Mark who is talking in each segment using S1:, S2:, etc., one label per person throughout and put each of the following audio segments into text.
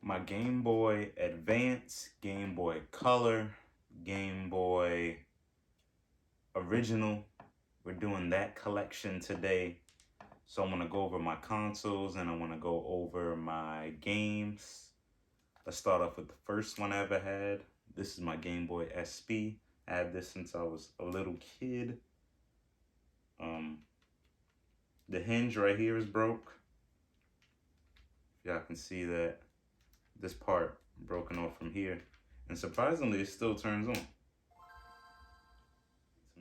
S1: my Game Boy Advance, Game Boy Color, Game Boy Original. We're doing that collection today. So I'm gonna go over my consoles and I wanna go over my games. Let's start off with the first one I ever had. This is my Game Boy SP. I had this since I was a little kid. Um, the hinge right here is broke. Y'all can see that this part broken off from here. And surprisingly, it still turns on. To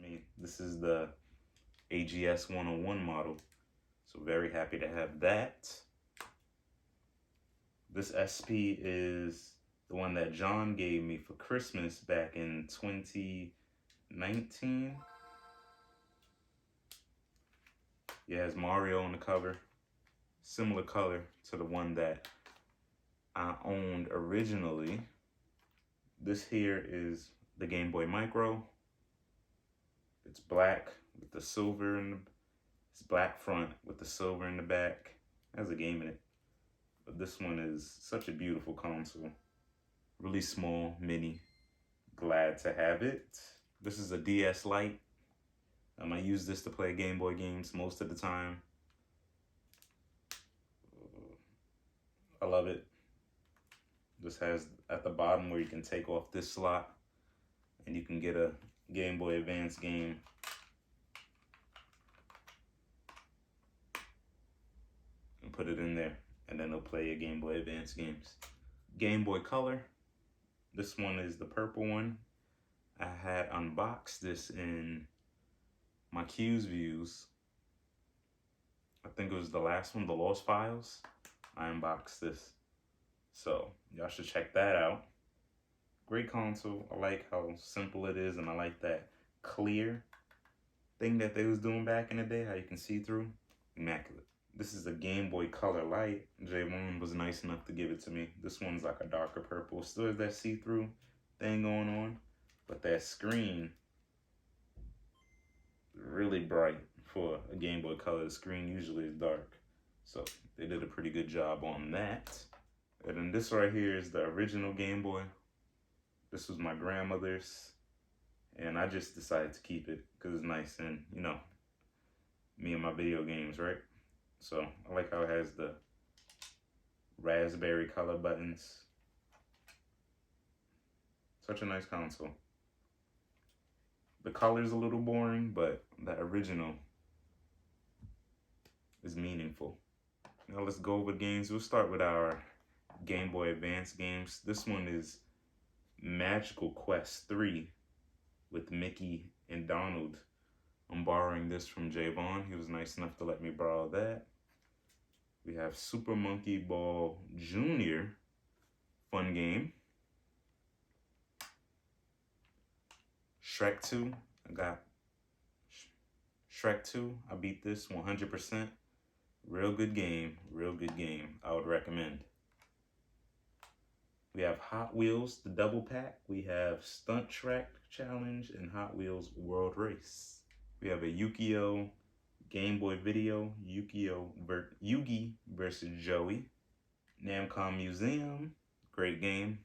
S1: me, this is the AGS 101 model. So very happy to have that. This SP is the one that John gave me for Christmas back in 2019. It has Mario on the cover. Similar color to the one that I owned originally. This here is the Game Boy Micro. It's black with the silver in the, it's black front with the silver in the back. It has a game in it. But this one is such a beautiful console. Really small, mini. Glad to have it. This is a DS Lite. I use this to play Game Boy games most of the time. I love it. This has at the bottom where you can take off this slot and you can get a Game Boy Advance game. And put it in there and then it'll play your Game Boy Advance games. Game Boy Color. This one is the purple one. I had unboxed this in my Q's Views. I think it was the last one, the Lost Files. I unboxed this. So y'all should check that out. Great console. I like how simple it is and I like that clear thing that they was doing back in the day, how you can see through. Immaculate. This is a Game Boy Color Light. Xzavyen was nice enough to give it to me. This one's like a darker purple. Still has that see-through thing going on, but that screen really bright for a Game Boy Color. The screen usually is dark, so they did a pretty good job on that. And then this right here is the original Game Boy. This was my grandmother's, and I just decided to keep it because it's nice and, you know, me and my video games, right? So I like how it has the raspberry color buttons. Such a nice console. The color's a little boring, but the original is meaningful. Now let's go over games. We'll start with our Game Boy Advance games. This one is Magical Quest 3 with Mickey and Donald. I'm borrowing this from Xzavyen. He was nice enough to let me borrow that. We have Super Monkey Ball Jr. Fun game. Shrek 2. I got Shrek 2. I beat this 100%. Real good game. Real good game. I would recommend. We have Hot Wheels, the double pack. We have Stunt Track Challenge and Hot Wheels World Race. We have a Yu-Gi-Oh! Game Boy Video, Yugi versus Joey. Namco Museum, great game.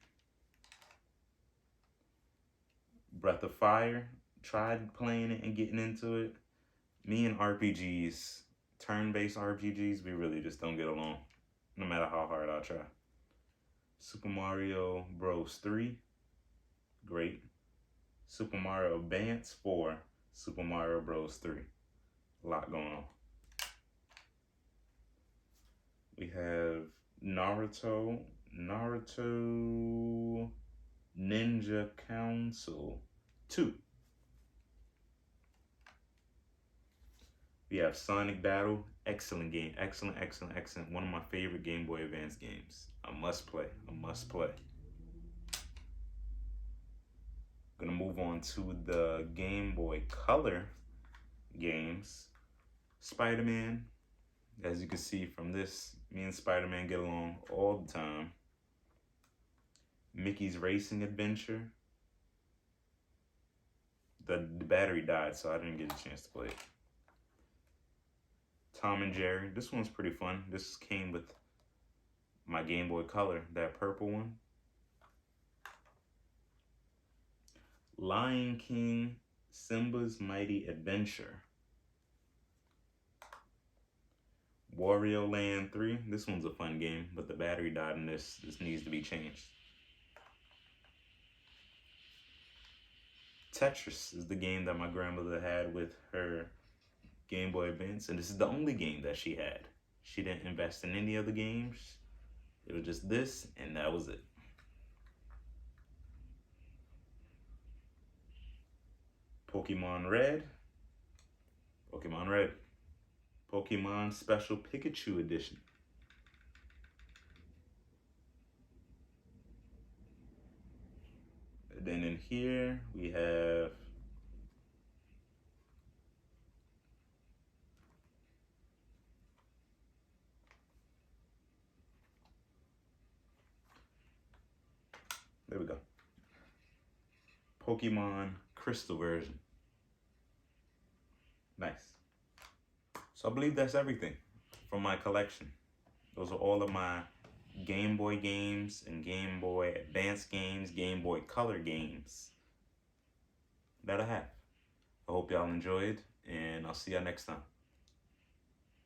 S1: Breath of Fire, tried playing it and getting into it. Me and RPGs, turn-based RPGs, we really just don't get along, no matter how hard I try. Super Mario Bros. 3, great. Super Mario Advance 4, Super Mario Bros. 3. A lot going on. We have Naruto Ninja Council 2. We have Sonic Battle, excellent game, excellent. One of my favorite Game Boy Advance games. A must play. Gonna move on to the Game Boy Color games. Spider-Man, as you can see from this, me and Spider-Man get along all the time. Mickey's Racing Adventure. The battery died, so I didn't get a chance to play it. Tom and Jerry, this one's pretty fun. This came with my Game Boy Color, that purple one. Lion King, Simba's Mighty Adventure. Wario Land 3. This one's a fun game, but the battery died in this. This needs to be changed. Tetris is the game that my grandmother had with her Game Boy Advance, and this is the only game that she had. She didn't invest in any other games. It was just this, and that was it. Pokemon Red. Pokemon Red. Pokemon Special Pikachu Edition. And then in here we have there we go. Pokemon Crystal version. Nice. So I believe that's everything from my collection. Those are all of my Game Boy games and Game Boy Advance games, Game Boy Color games that I have. I hope y'all enjoyed, and I'll see y'all next time.